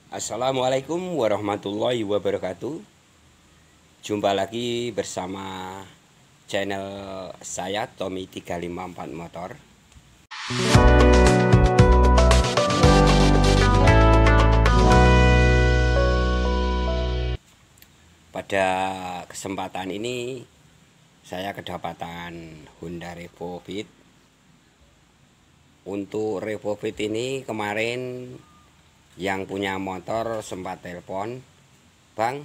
Assalamualaikum warahmatullahi wabarakatuh. Jumpa lagi bersama channel saya Tommy 354 Motor. Pada kesempatan ini saya kedapatan Honda Revo Fit. Untuk Revo Fit ini kemarin yang punya motor sempat telepon, "Bang,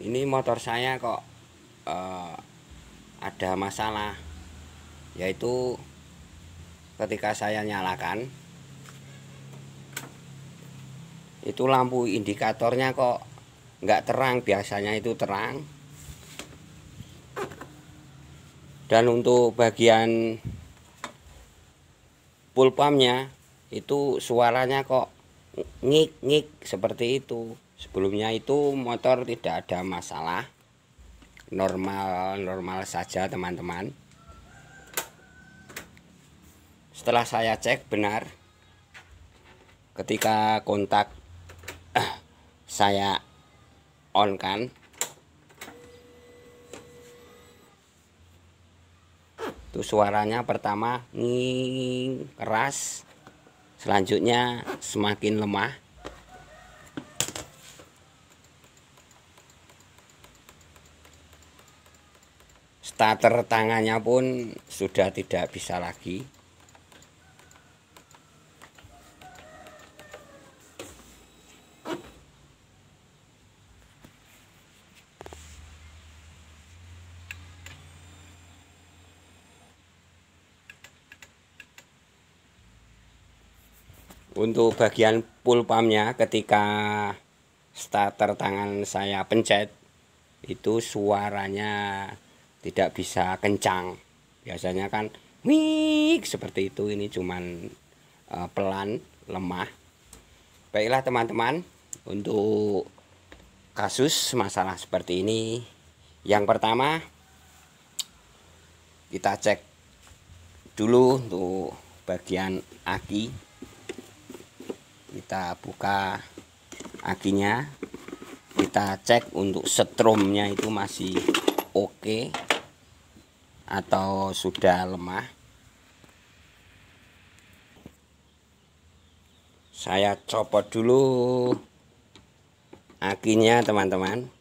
ini motor saya kok ada masalah, yaitu ketika saya nyalakan itu lampu indikatornya kok nggak terang, biasanya itu terang. Dan untuk bagian full pumpnya itu suaranya kok ngik-ngik seperti itu. Sebelumnya itu motor tidak ada masalah, normal saja teman-teman. Setelah saya cek benar, ketika kontak saya on kan, itu suaranya pertama nging keras, selanjutnya semakin lemah. Starter tangannya pun sudah tidak bisa lagi. Untuk bagian full pumpnya, ketika starter tangan saya pencet, itu suaranya tidak bisa kencang. Biasanya kan wik seperti itu, ini cuman pelan, lemah. Baiklah teman-teman, untuk kasus masalah seperti ini, yang pertama kita cek dulu untuk bagian aki. Kita buka akinya, kita cek untuk setrumnya itu masih oke atau sudah lemah. Saya copot dulu akinya teman-teman.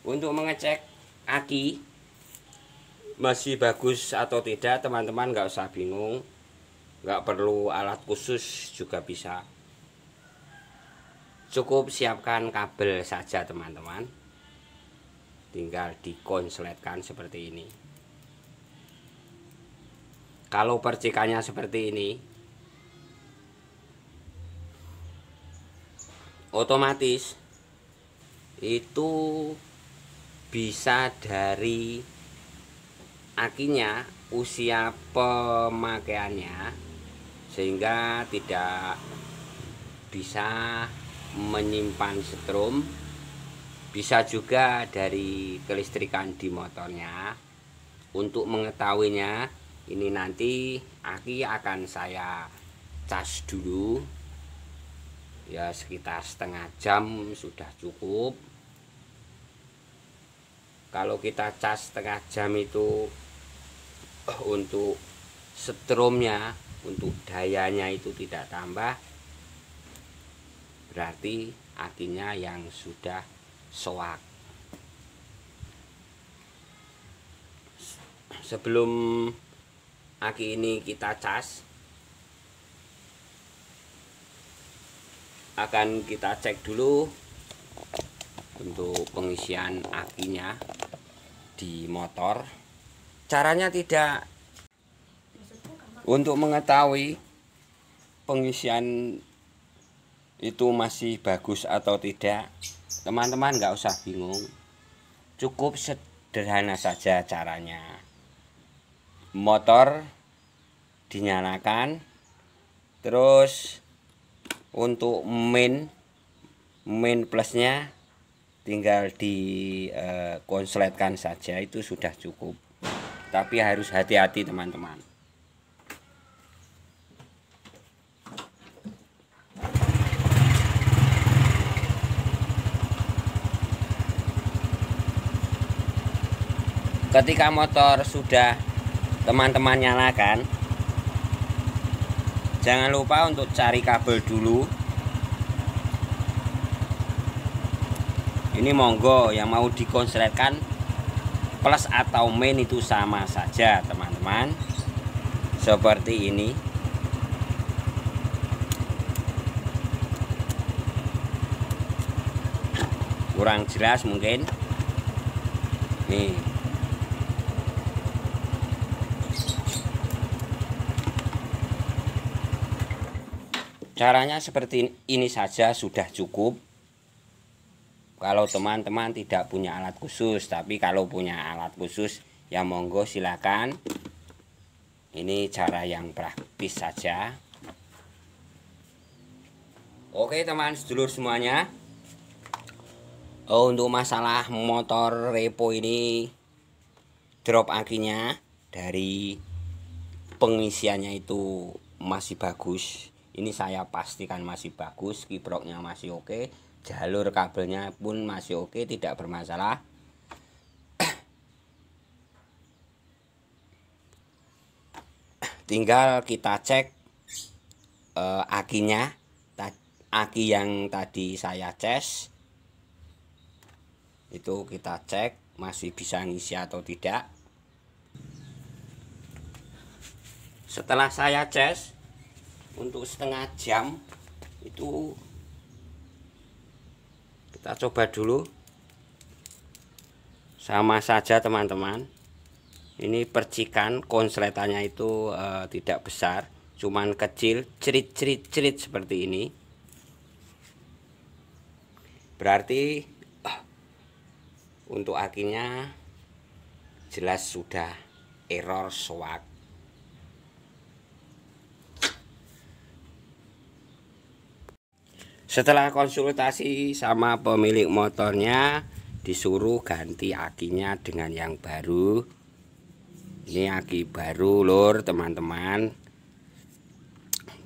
Untuk mengecek aki masih bagus atau tidak, teman-teman nggak usah bingung, nggak perlu alat khusus juga bisa. Cukup siapkan kabel saja teman-teman, tinggal dikonsletkan seperti ini. Kalau percikannya seperti ini, otomatis itu bisa dari akinya, usia pemakaiannya, sehingga tidak bisa menyimpan setrum. Bisa juga dari kelistrikan di motornya. Untuk mengetahuinya, ini nanti aki akan saya cas dulu, ya sekitar setengah jam sudah cukup. Kalau kita cas setengah jam itu untuk setrumnya, untuk dayanya itu tidak tambah, berarti akinya yang sudah soak. Sebelum aki ini kita cas, akan kita cek dulu untuk pengisian akinya di motor. Caranya tidak, untuk mengetahui pengisian itu masih bagus atau tidak, teman-teman nggak usah bingung. Cukup sederhana saja caranya. Motor dinyalakan, terus untuk main plusnya tinggal di konsletkan saja, itu sudah cukup. Tapi harus hati-hati teman-teman. Ketika motor sudah teman-teman nyalakan, jangan lupa untuk cari kabel dulu. Ini monggo yang mau dikonsletkan plus atau main itu sama saja teman-teman. Seperti ini. Kurang jelas mungkin. Nih. Caranya seperti ini saja sudah cukup. Kalau teman-teman tidak punya alat khusus, tapi kalau punya alat khusus ya monggo silakan. Ini cara yang praktis saja. Oke teman sedulur semuanya. Untuk masalah motor repo ini, drop akinya dari pengisiannya itu masih bagus. Ini saya pastikan masih bagus, kiproknya masih oke, jalur kabelnya pun masih oke, tidak bermasalah. Tinggal kita cek akinya, aki yang tadi saya cas, itu kita cek masih bisa ngisi atau tidak. Setelah saya cas untuk setengah jam, itu kita coba dulu. Sama saja teman-teman, ini percikan konsletannya itu tidak besar, cuman kecil, cerit seperti ini. Berarti untuk akinya jelas sudah error swak. Setelah konsultasi sama pemilik motornya, disuruh ganti akinya dengan yang baru. Ini aki baru lur teman-teman.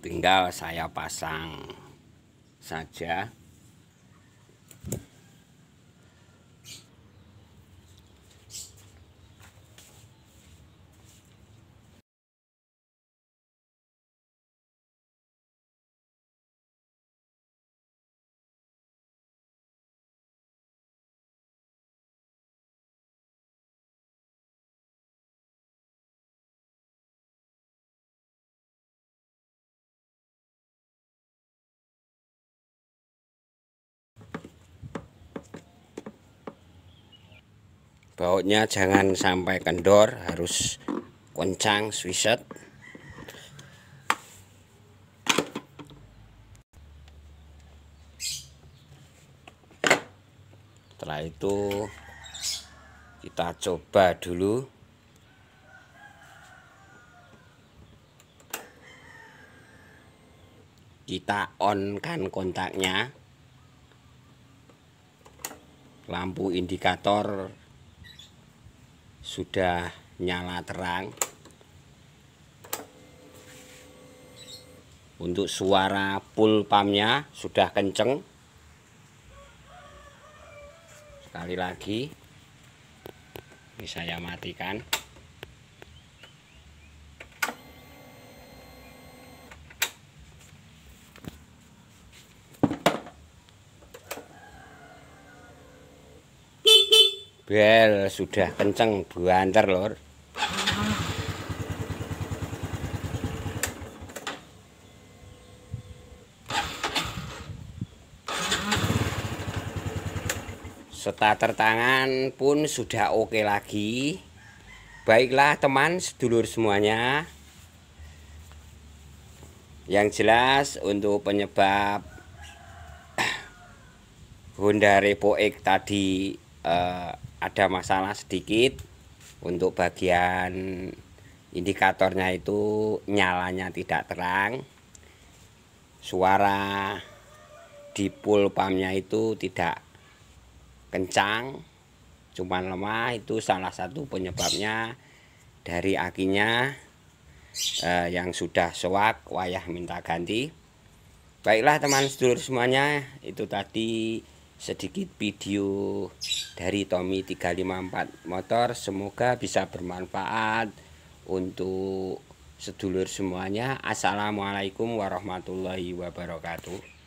Tinggal saya pasang saja. Bautnya jangan sampai kendor, harus kencang swiset. Setelah itu kita coba dulu. Kita on kan kontaknya. Lampu indikator sudah nyala terang. Untuk suara full pumpnya sudah kenceng. Sekali lagi ini saya matikan. Bel sudah kenceng buanter lor. Starter tangan pun sudah oke lagi. Baiklah teman sedulur semuanya, yang jelas untuk penyebab Honda Revo X tadi ada masalah sedikit untuk bagian indikatornya itu nyalanya tidak terang, suara di pool pumpnya itu tidak kencang, cuman lemah. Itu salah satu penyebabnya dari akinya yang sudah soak, wayah minta ganti. Baiklah teman sedulur semuanya, itu tadi sedikit video dari Tommy 354 Motor. Semoga bisa bermanfaat untuk sedulur semuanya. Assalamualaikum warahmatullahi wabarakatuh.